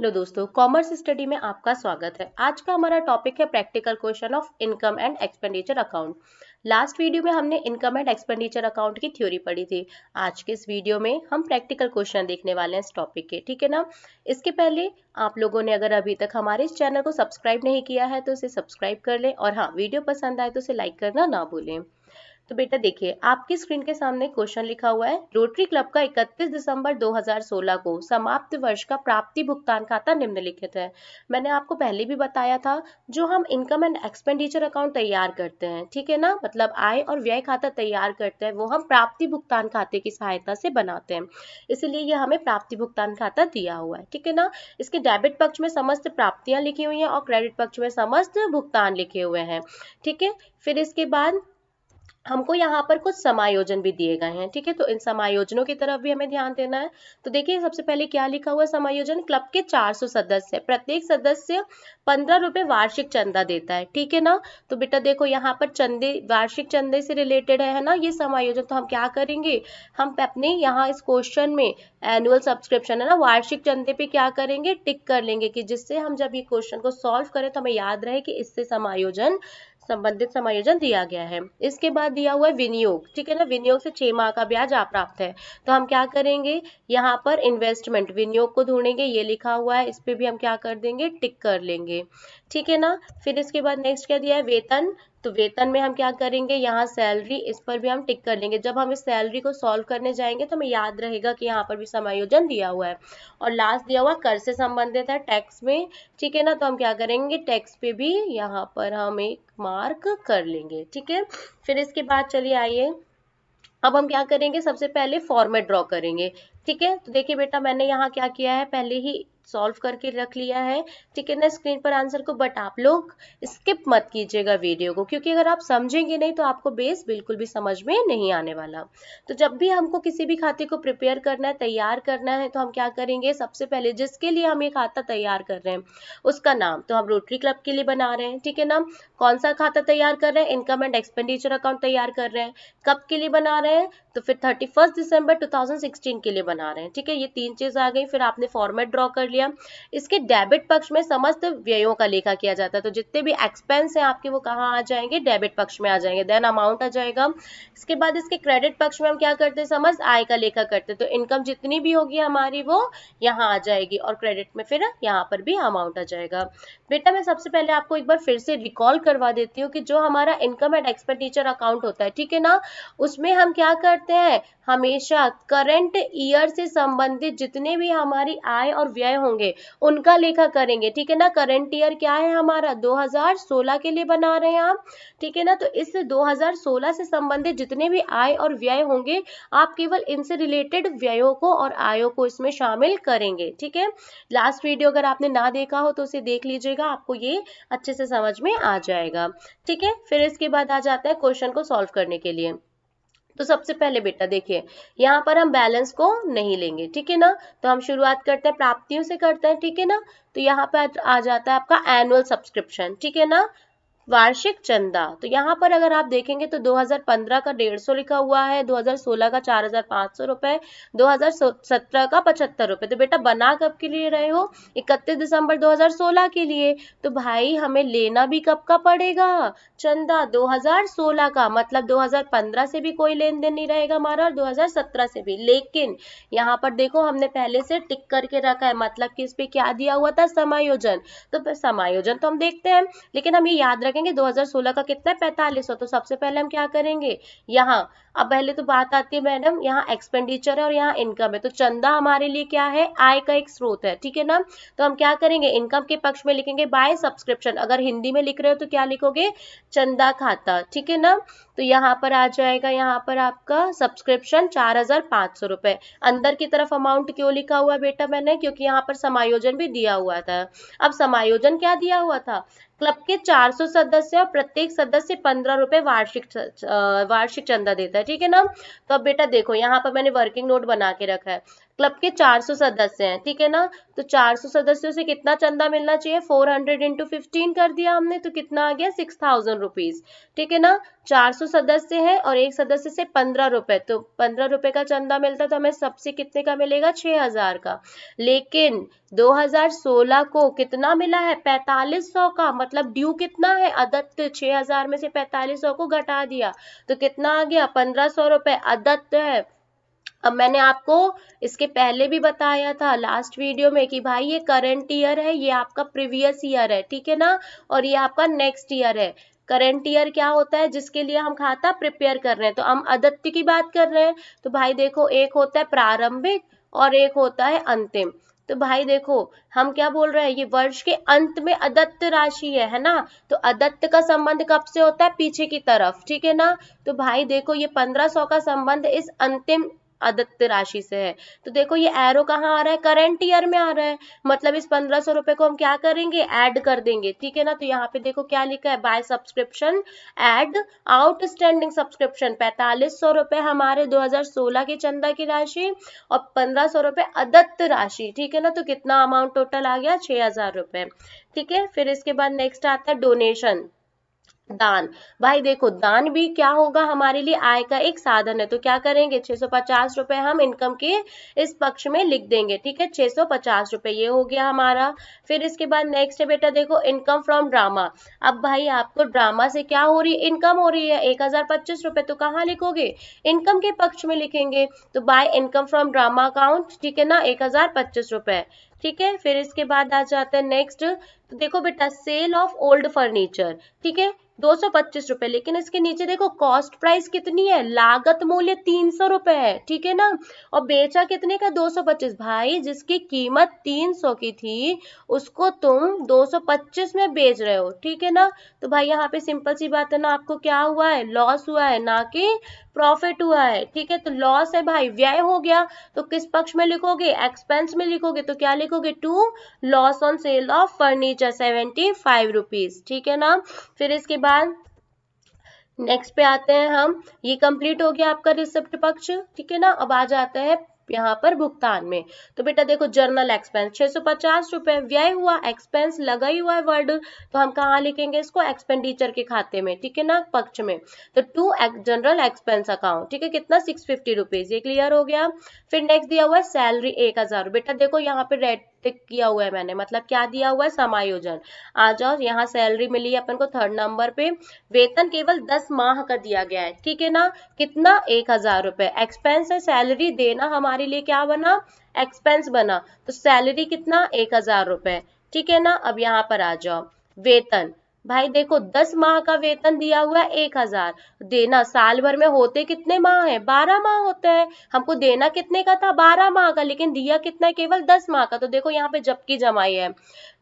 Hello दोस्तों, commerce study में आपका स्वागत है। आज का हमारा टॉपिक है practical question of income and expenditure account. Last video में हमने इनकम एंड एक्सपेंडिचर अकाउंट की थ्योरी पढ़ी थी। आज के इस वीडियो में हम प्रैक्टिकल क्वेश्चन देखने वाले हैं इस टॉपिक के, ठीक है ना। इसके पहले आप लोगों ने अगर अभी तक हमारे इस चैनल को सब्सक्राइब नहीं किया है तो इसे सब्सक्राइब कर लें, और हाँ, वीडियो पसंद आए तो इसे लाइक करना ना भूलें। तो बेटा देखिए, आपकी स्क्रीन के सामने क्वेश्चन लिखा हुआ है। रोटरी क्लब का 31 दिसंबर 2016 को समाप्त वर्ष का प्राप्ति भुगतान खाता निम्नलिखित है। मैंने आपको पहले भी बताया था, जो हम इनकम एंड एक्सपेंडिचर अकाउंट तैयार करते हैं, ठीक है ना, मतलब आय और व्यय खाता तैयार करते हैं, वो हम प्राप्ति भुगतान खाते की सहायता से बनाते हैं। इसलिए यह हमें प्राप्ति भुगतान खाता दिया हुआ है, ठीक है ना। इसके डेबिट पक्ष में समस्त प्राप्तियां लिखी हुई हैं और क्रेडिट पक्ष में समस्त भुगतान लिखे हुए हैं, ठीक है। फिर इसके बाद हमको यहाँ पर कुछ समायोजन भी दिए गए हैं, ठीक है। तो इन समायोजनों की तरफ भी हमें ध्यान देना है। तो देखिए, सबसे पहले क्या लिखा हुआ है समायोजन। क्लब के 400 सदस्य, प्रत्येक सदस्य 15 रुपए वार्षिक चंदा देता है, ठीक है ना। तो बेटा देखो, यहाँ पर चंदे, वार्षिक चंदे से रिलेटेड है ना ये समायोजन। तो हम क्या करेंगे, हम अपने यहाँ इस क्वेश्चन में एनुअल सब्सक्रिप्शन है ना, वार्षिक चंदे पे क्या करेंगे, टिक कर लेंगे, कि जिससे हम जब ये क्वेश्चन को सॉल्व करें तो हमें याद रहे कि इससे समायोजन, संबंधित समायोजन दिया गया है। इसके बाद दिया हुआ है विनियोग, ठीक है ना। विनियोग से 6 माह का ब्याज अप्राप्त है। तो हम क्या करेंगे, यहाँ पर इन्वेस्टमेंट, विनियोग को ढूंढेंगे, ये लिखा हुआ है, इस पे भी हम क्या कर देंगे, टिक कर लेंगे, ठीक है ना। फिर इसके बाद नेक्स्ट क्या दिया है, वेतन। तो वेतन में हम क्या करेंगे, यहाँ सैलरी, इस पर भी हम टिक कर लेंगे। जब हम इस सैलरी को सॉल्व करने जाएंगे तो हमें याद रहेगा कि यहाँ पर भी समायोजन दिया हुआ है। और लास्ट दिया हुआ कर से संबंधित है, टैक्स में, ठीक है ना। तो हम क्या करेंगे, टैक्स पे भी यहाँ पर हम एक मार्क कर लेंगे, ठीक है। फिर इसके बाद चलिए आइए, अब हम क्या करेंगे, सबसे पहले फॉर्मेट ड्रॉ करेंगे, ठीक है। तो देखिए बेटा, मैंने यहाँ क्या किया है, पहले ही सॉल्व करके रख लिया है, ठीक है ना, स्क्रीन पर आंसर को। बट आप लोग स्किप मत कीजिएगा वीडियो को, क्योंकि अगर आप समझेंगे नहीं तो आपको बेस बिल्कुल भी समझ में नहीं आने वाला। तो जब भी हमको किसी भी खाते को प्रिपेयर करना है, तैयार करना है, तो हम क्या करेंगे, सबसे पहले जिसके लिए हम ये खाता तैयार कर रहे हैं उसका नाम, तो हम रोटरी क्लब के लिए बना रहे हैं, ठीक है ना। कौन सा खाता तैयार कर रहे हैं, इनकम एंड एक्सपेंडिचर अकाउंट तैयार कर रहे हैं। कब के लिए बना रहे हैं, तो फिर 31 दिसंबर 2016 के लिए बना रहे हैं, ठीक है। ये 3 चीज आ गई। फिर आपने फॉर्मेट ड्रॉ कर लिया। इसके डेबिट पक्ष में समस्त व्ययों का लेखा किया जाता है। तो जितने भी एक्सपेंस हैं आपके, वो कहाँ आ जाएंगे, डेबिट पक्ष में आ जाएंगे, देन अमाउंट आ जाएगा। इसके बाद इसके क्रेडिट पक्ष में हम क्या करते हैं, समस्त आय का लेखा करते हैं। तो इनकम जितनी भी होगी हमारी वो यहाँ आ जाएगी, और क्रेडिट में फिर यहाँ पर भी अमाउंट आ जाएगा। बेटा मैं सबसे पहले आपको एक बार फिर से रिकॉल करवा देती हूँ कि जो हमारा इनकम एंड एक्सपेंडिचर अकाउंट होता है, ठीक है ना, उसमें हम क्या करते हैं, हमेशा करंट ईयर से संबंधित जितने भी हमारी आय और व्यय होंगे उनका लेखा करेंगे, ठीक है ना। करंट ईयर क्या है हमारा, 2016 के लिए बना रहे हैं आप, ठीक है ना। तो इस 2016 से संबंधित जितने भी आय और व्यय होंगे, आप केवल इनसे रिलेटेड व्ययों को और आयों को इसमें शामिल करेंगे, ठीक है। लास्ट वीडियो अगर आपने ना देखा हो तो उसे देख लीजिएगा, आपको ये अच्छे से समझ में आ जाएगा, ठीक है। फिर इसके बाद आ जाता है क्वेश्चन को सॉल्व करने के लिए। तो सबसे पहले बेटा देखिए, यहाँ पर हम बैलेंस को नहीं लेंगे, ठीक है ना। तो हम शुरुआत करते हैं, प्राप्तियों से करते हैं, ठीक है ना। तो यहाँ पर आ जाता है आपका एनुअल सब्सक्रिप्शन, ठीक है ना, वार्षिक चंदा। तो यहाँ पर अगर आप देखेंगे तो 2015 का 150 लिखा हुआ है, 2016 का 4500 रुपए, 2017 का 75 रुपए। तो बेटा बना कब के लिए रहे हो, 31 दिसंबर 2016 के लिए। तो भाई हमें लेना भी कब का पड़ेगा, चंदा 2016 का, मतलब 2015 से भी कोई लेन देन नहीं रहेगा हमारा, और 2017 से भी। लेकिन यहाँ पर देखो, हमने पहले से टिक करके रखा है, मतलब कि इस पे क्या दिया हुआ था, समायोजन। तो समायोजन तो हम देखते हैं, लेकिन हम ये याद रखेंगे 2016 का कितना है, 4500। तो सबसे पहले हम क्या करेंगे, यहाँ, अब पहले तो बात आती है मैडम, यहाँ एक्सपेंडिचर है और यहाँ इनकम है। तो चंदा हमारे लिए क्या है, आय का एक स्रोत है, ठीक है ना। तो हम क्या करेंगे, इनकम के पक्ष में लिखेंगे बाय सब्सक्रिप्शन। अगर हिंदी में लिख रहे हो तो क्या लिखोगे, चंदा खाता, ठीक है ना। तो यहाँ पर आ जाएगा, यहाँ पर आपका सब्सक्रिप्शन 4500 रुपए। अंदर की तरफ अमाउंट क्यों लिखा हुआ बेटा मैंने, क्योंकि यहाँ पर समायोजन भी दिया हुआ था। अब समायोजन क्या दिया हुआ था, क्लब के 400 सदस्य और प्रत्येक सदस्य 15 रुपए वार्षिक चंदा देता है, ठीक है ना। तो अब बेटा देखो, यहाँ पर मैंने वर्किंग नोट बना के रखा है। क्लब के 400 सदस्य हैं, ठीक है ना। तो 400 सदस्यों से कितना चंदा मिलना चाहिए, 400 इंटू 15 कर दिया हमने, तो कितना आ गया 6000 रुपीज, ठीक है ना। 400 सदस्य हैं और एक सदस्य से 15 रुपए, तो 15 रुपए का चंदा मिलता, तो हमें सबसे कितने का मिलेगा, 6000 का। लेकिन 2016 को कितना मिला है, 4500 का, मतलब ड्यू कितना है, अदत्त 6000 में से 4500 को घटा दिया, तो कितना आ गया, 1500 रुपए अदत्त है। अब मैंने आपको इसके पहले भी बताया था लास्ट वीडियो में कि भाई ये करंट ईयर है, ये आपका प्रीवियस ईयर है, ठीक है ना, और ये आपका नेक्स्ट ईयर है। करंट ईयर क्या होता है, जिसके लिए हम खाता प्रिपेयर कर रहे हैं, तो हम अदत्त की बात कर रहे हैं। तो भाई देखो, एक होता है प्रारंभिक और एक होता है अंतिम। तो भाई देखो, हम क्या बोल रहे हैं, ये वर्ष के अंत में अदत्त राशि है ना। तो अदत्त का संबंध कब से होता है, पीछे की तरफ, ठीक है ना। तो भाई देखो, ये 1500 का संबंध इस अंतिम अदत्त राशि से है। तो देखो ये एरो कहाँ आ रहा है, करंट ईयर में आ रहा है, मतलब इस 1500 रुपए को हम क्या करेंगे, ऐड कर देंगे, ठीक है ना। तो यहाँ पे देखो क्या लिखा है, by subscription add outstanding subscription, 4500 रुपए हमारे 2016 की चंदा की राशि और 1500 रुपए अदत्त राशि, ठीक है ना। तो कितना अमाउंट टोटल आ गया, 6000 रुपए, ठीक है। फिर इसके बाद नेक्स्ट आता है डोनेशन, दान। भाई देखो, दान भी क्या होगा, हमारे लिए आय का एक साधन है, तो क्या करेंगे, 650 रुपए हम इनकम के इस पक्ष में लिख देंगे, ठीक है, 650 रुपए ये हो गया हमारा। फिर इसके बाद नेक्स्ट है बेटा, देखो इनकम फ्रॉम ड्रामा। अब भाई आपको ड्रामा से क्या हो रही है, इनकम हो रही है 1025 रुपए, तो कहाँ लिखोगे, इनकम के पक्ष में लिखेंगे। तो by income from drama account, ठीक है ना, 1025 रुपए, ठीक है। फिर इसके बाद आ जाते हैं नेक्स्ट, तो देखो बेटा सेल ऑफ ओल्ड फर्नीचर, ठीक है, 225 रुपए, लेकिन इसके नीचे देखो कॉस्ट प्राइस कितनी है, लागत मूल्य 300 रुपए है, ठीक है ना। और बेचा कितने का, 225। भाई जिसकी कीमत 300 की थी उसको तुम 225 में बेच रहे हो, ठीक है ना। तो भाई यहाँ पे सिंपल सी बात है ना, आपको क्या हुआ है, लॉस हुआ है, ना कि प्रॉफिट हुआ है, ठीक है। तो लॉस है भाई, व्यय हो गया, तो किस पक्ष में लिखोगे, एक्सपेंस में लिखोगे, तो क्या लिखोगे, to loss on sale of furniture 75 rupees, ठीक है ना। फिर इसके बाद नेक्स्ट पे आते हैं हम, ये कंप्लीट हो गया आपका रिसिप्ट पक्ष, ठीक है ना। अब आ जाते हैं यहाँ पर भुगतान में। तो बेटा देखो जर्नल एक्सपेंस 650 रुपए व्यय हुआ, एक्सपेंस लगा ही हुआ है वर्ड, तो हम कहाँ लिखेंगे इसको, एक्सपेंडिचर के खाते में, ठीक है ना, पक्ष में। तो टू जनरल एक्सपेंस अकाउंट, ठीक है, कितना 650 रुपीज, ये क्लियर हो गया। फिर नेक्स्ट दिया हुआ है सैलरी 1000। बेटा देखो यहाँ पे रेड टिक किया हुआ है मैंने, मतलब क्या दिया हुआ है, समायोजन। आ जाओ, यहाँ सैलरी मिली है अपन को 3rd नंबर पे, वेतन केवल 10 माह का दिया गया है, ठीक है ना। कितना, 1000 रुपए, एक्सपेंस है, सैलरी देना हमारे लिए क्या बना, एक्सपेंस बना, तो सैलरी कितना, 1000 रुपए, ठीक है ना। अब यहाँ पर आ जाओ, वेतन, भाई देखो 10 माह का वेतन दिया हुआ है 1000, देना साल भर में होते कितने माह है, 12 माह होते हैं, हमको देना कितने का था, 12 माह का, लेकिन दिया कितना है, केवल 10 माह का। तो देखो यहाँ पे जबकि जमाई है,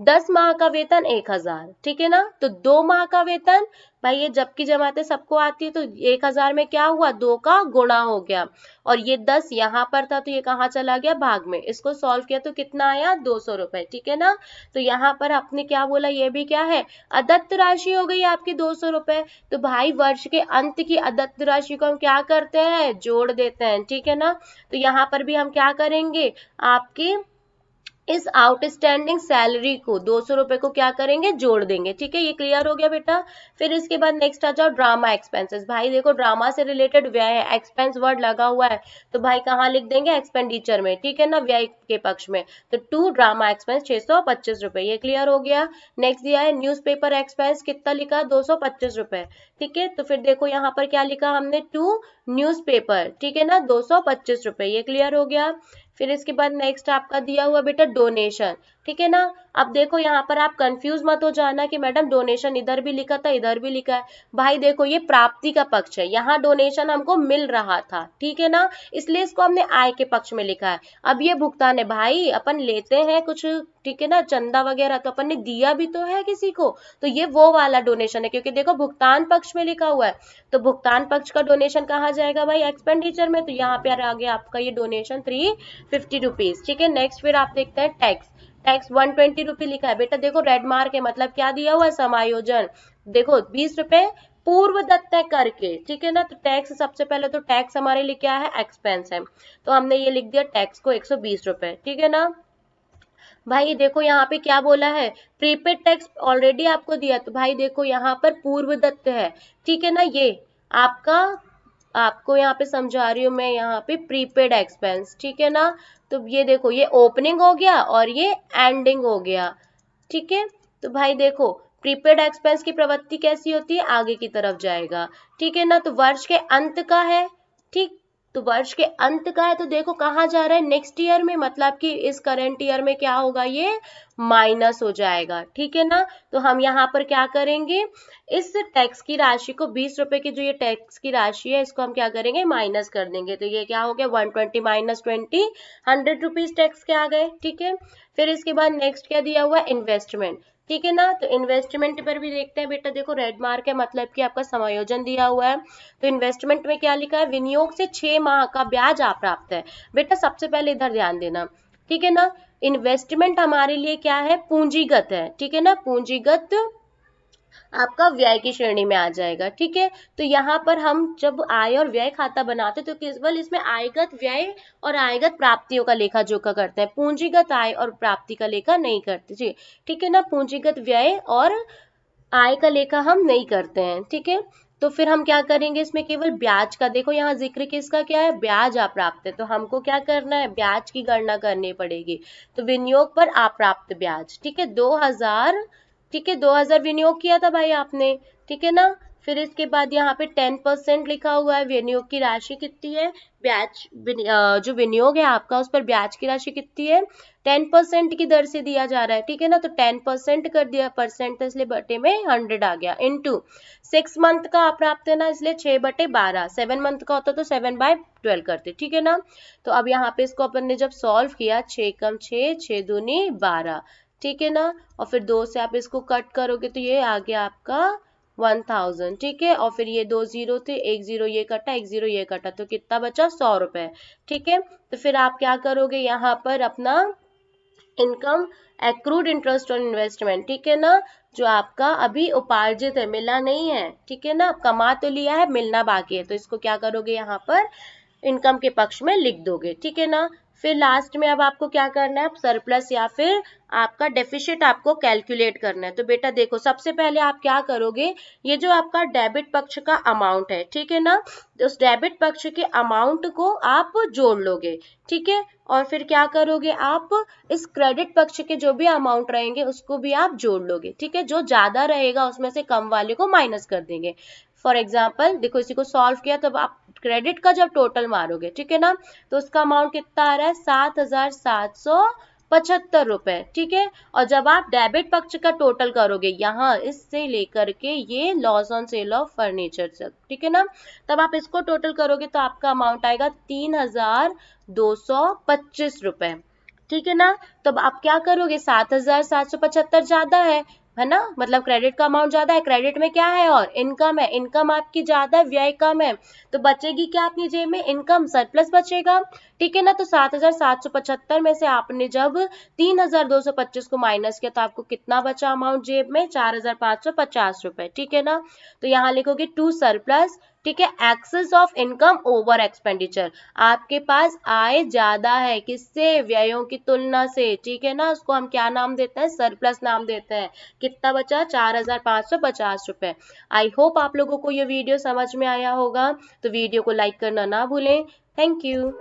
10 माह का वेतन 1000, ठीक है ना। तो 2 माह का वेतन, भाई ये जबकि जमाते सबको आती है, तो 1000 में क्या हुआ, 2 का गुणा हो गया, और ये 10 यहाँ पर था, तो ये कहाँ चला गया, भाग में, इसको सॉल्व किया तो कितना आया, 200 रुपए, ठीक है ना। तो यहाँ पर आपने क्या बोला, ये भी क्या है, अदत्त राशि हो गई आपकी 200 रुपए। तो भाई वर्ष के अंत की अदत्त राशि को हम क्या करते हैं, जोड़ देते हैं, ठीक है ना। तो यहाँ पर भी हम क्या करेंगे, आपकी इस आउटस्टैंडिंग सैलरी को 200 रुपए को क्या करेंगे, जोड़ देंगे, ठीक है, ये क्लियर हो गया बेटा। फिर इसके बाद नेक्स्ट आ जाओ ड्रामा एक्सपेंसेस। भाई देखो ड्रामा से रिलेटेड व्यय है, एक्सपेंस वर्ड लगा हुआ है, तो भाई कहाँ लिख देंगे, एक्सपेंडिचर में, ठीक है ना, व्यय के पक्ष में। तो टू ड्रामा एक्सपेंस 625 रुपए, ये क्लियर हो गया। नेक्स्ट दिया है न्यूज़पेपर एक्सपेंस, कितना लिखा, 225 रुपए, ठीक है। तो फिर देखो यहाँ पर क्या लिखा हमने, टू न्यूज़पेपर, ठीक है ना, 225 रुपए, ये क्लियर हो गया। फिर इसके बाद नेक्स्ट आपका दिया हुआ बेटा डोनेशन, ठीक है ना। अब देखो यहाँ पर आप कंफ्यूज मत हो जाना कि मैडम डोनेशन इधर भी लिखा था इधर भी लिखा है। भाई देखो ये प्राप्ति का पक्ष है, यहाँ डोनेशन हमको मिल रहा था, ठीक है ना, इसलिए इसको हमने आय के पक्ष में लिखा है। अब ये भुगतान है, भाई अपन लेते हैं कुछ, ठीक है ना, चंदा वगैरह, तो अपन ने दिया भी तो है किसी को, तो ये वो वाला डोनेशन है, क्योंकि देखो भुगतान पक्ष में लिखा हुआ है, तो भुगतान पक्ष का डोनेशन कहाँ जाएगा भाई, एक्सपेंडिचर में। तो यहाँ पे आ गया आपका ये डोनेशन 350 रुपीज, ठीक है। नेक्स्ट फिर आप देखते हैं टैक्स, टैक्स 120 रुपये लिखा है। बेटा देखो रेड मार्क है, मतलब क्या दिया हुआ है, समायोजन। देखो 20 रुपए पूर्व दत्त करके, ठीक है ना। तो टैक्स, सबसे पहले तो टैक्स हमारे लिए क्या है, एक्सपेंस है, तो हमने ये लिख दिया टैक्स को 120 रुपए, ठीक है ना। भाई देखो यहाँ पे क्या बोला है, प्रीपेड टैक्स ऑलरेडी आपको दिया, तो भाई देखो यहाँ पर पूर्व दत्त है, ठीक है ना। ये आपका, आपको यहाँ पे समझा रही हूँ मैं, यहाँ पे प्रीपेड एक्सपेंस, ठीक है ना। तो ये देखो, ये ओपनिंग हो गया और ये एंडिंग हो गया, ठीक है। तो भाई देखो, प्रीपेड एक्सपेंस की प्रवृत्ति कैसी होती है, आगे की तरफ जाएगा, ठीक है ना। तो वर्ष के अंत का है, ठीक, तो वर्ष के अंत का है, तो देखो कहाँ जा रहा है, नेक्स्ट ईयर में, मतलब कि इस करंट ईयर में क्या होगा, ये माइनस हो जाएगा, ठीक है ना। तो हम यहाँ पर क्या करेंगे, इस टैक्स की राशि को, 20 रुपए की जो ये टैक्स की राशि है, इसको हम क्या करेंगे, माइनस कर देंगे। तो ये क्या हो गया, 120 माइनस 20, 100 रुपीज टैक्स के आ गए, ठीक है। फिर इसके बाद नेक्स्ट क्या दिया हुआ है, इन्वेस्टमेंट, ठीक है ना। तो इन्वेस्टमेंट पर भी देखते हैं बेटा, देखो रेड मार्क है, मतलब कि आपका समायोजन दिया हुआ है। तो इन्वेस्टमेंट में क्या लिखा है, विनियोग से 6 माह का ब्याज अप्राप्त है। बेटा सबसे पहले इधर ध्यान देना, ठीक है ना। इन्वेस्टमेंट हमारे लिए क्या है, पूंजीगत है, ठीक है ना। पूंजीगत आपका व्यय की श्रेणी में आ जाएगा, ठीक है। तो यहाँ पर हम जब आय और व्यय खाता बनाते तो केवल इसमें आयगत व्यय और आयगत प्राप्तियों का लेखा जोखा करते हैं, पूंजीगत आय और प्राप्ति का लेखा नहीं करते जी, ठीक है ना। पूंजीगत व्यय और आय का लेखा हम नहीं करते हैं, ठीक है। तो फिर हम क्या करेंगे, इसमें केवल ब्याज का, देखो यहाँ जिक्र किसका क्या है, ब्याज अप्राप्त है, तो हमको क्या करना है, ब्याज की गणना करनी पड़ेगी। तो विनियोग पर अप्राप्त ब्याज, ठीक है, 2000, ठीक है, 2000 विनियोग किया था भाई आपने, ठीक है ना। फिर इसके बाद यहाँ पे 10% लिखा हुआ है, विनियोग की राशि कितनी है, ब्याज जो विनियोग है आपका, उस पर ब्याज की राशि कितनी है, 10% की दर से दिया जा रहा है, ठीक है ना। तो 10% कर दिया, परसेंट तो इसलिए बटे में 100 आ गया, इंटू 6 मंथ का अप्राप्त है ना, इसलिए 6/12, 7 मंथ का होता तो 7/12 करते, ठीक है ना। तो अब यहाँ पे इसको अपन ने जब सॉल्व किया, 6 कम 6, 6 दूनी 12, ठीक है ना। और फिर 2 से आप इसको कट करोगे तो ये आ गया आपका 1000, ठीक है। और फिर ये 2 जीरो थे, 1 जीरो ये कटा, 1 जीरो ये कटा, तो कितना बचा, 100 रुपए, ठीक है। तो फिर आप क्या करोगे, यहाँ पर अपना income, accrued interest on investment, ठीक है ना, जो आपका अभी उपार्जित है, मिला नहीं है, ठीक है ना, कमा तो लिया है, मिलना बाकी है, तो इसको क्या करोगे, यहाँ पर इनकम के पक्ष में लिख दोगे, ठीक है ना। फिर लास्ट में अब आपको क्या करना है, सरप्लस या फिर आपका डेफिसिट आपको कैलकुलेट करना है। तो बेटा देखो, सबसे पहले आप क्या करोगे, ये जो आपका डेबिट पक्ष का अमाउंट है, ठीक है ना, तो उस डेबिट पक्ष के अमाउंट को आप जोड़ लोगे, ठीक है। और फिर क्या करोगे, आप इस क्रेडिट पक्ष के जो भी अमाउंट रहेंगे उसको भी आप जोड़ लोगे, ठीक है। जो ज्यादा रहेगा उसमें से कम वाले को माइनस कर देंगे। फॉर एग्जाम्पल देखो, इसी को सॉल्व किया, तब आप क्रेडिट का जब टोटल मारोगे, ठीक है ना, तो उसका अमाउंट कितना आ रहा है, 7775 रुपए, ठीक है। और जब आप डेबिट पक्ष का टोटल करोगे, यहाँ इससे लेकर के ये loss on sale of furniture तक, ठीक है ना, तब आप इसको टोटल करोगे तो आपका अमाउंट आएगा 3225 रुपए, ठीक है ना। तो अब आप क्या करोगे, 7775 ज्यादा है ना, मतलब क्रेडिट का अमाउंट ज्यादा है, क्रेडिट में क्या है, और इनकम है, इनकम आपकी ज्यादा है, व्यय कम है, तो बचेगी क्या अपनी जेब में, इनकम, सरप्लस बचेगा, ठीक है ना। तो 7775 में से आपने जब 3225 को माइनस किया तो आपको कितना बचा अमाउंट जेब में, 4550 रुपए, ठीक है ना। तो यहाँ लिखोगे टू सरप्लस, ठीक है, excess of income over expenditure, आपके पास आय ज्यादा है किससे, व्ययों की तुलना से, ठीक है ना, उसको हम क्या नाम देते हैं, सरप्लस नाम देते हैं। कितना बचा, 4550 रुपए। आई होप आप लोगों को ये वीडियो समझ में आया होगा, तो वीडियो को लाइक करना ना भूलें। Thank you.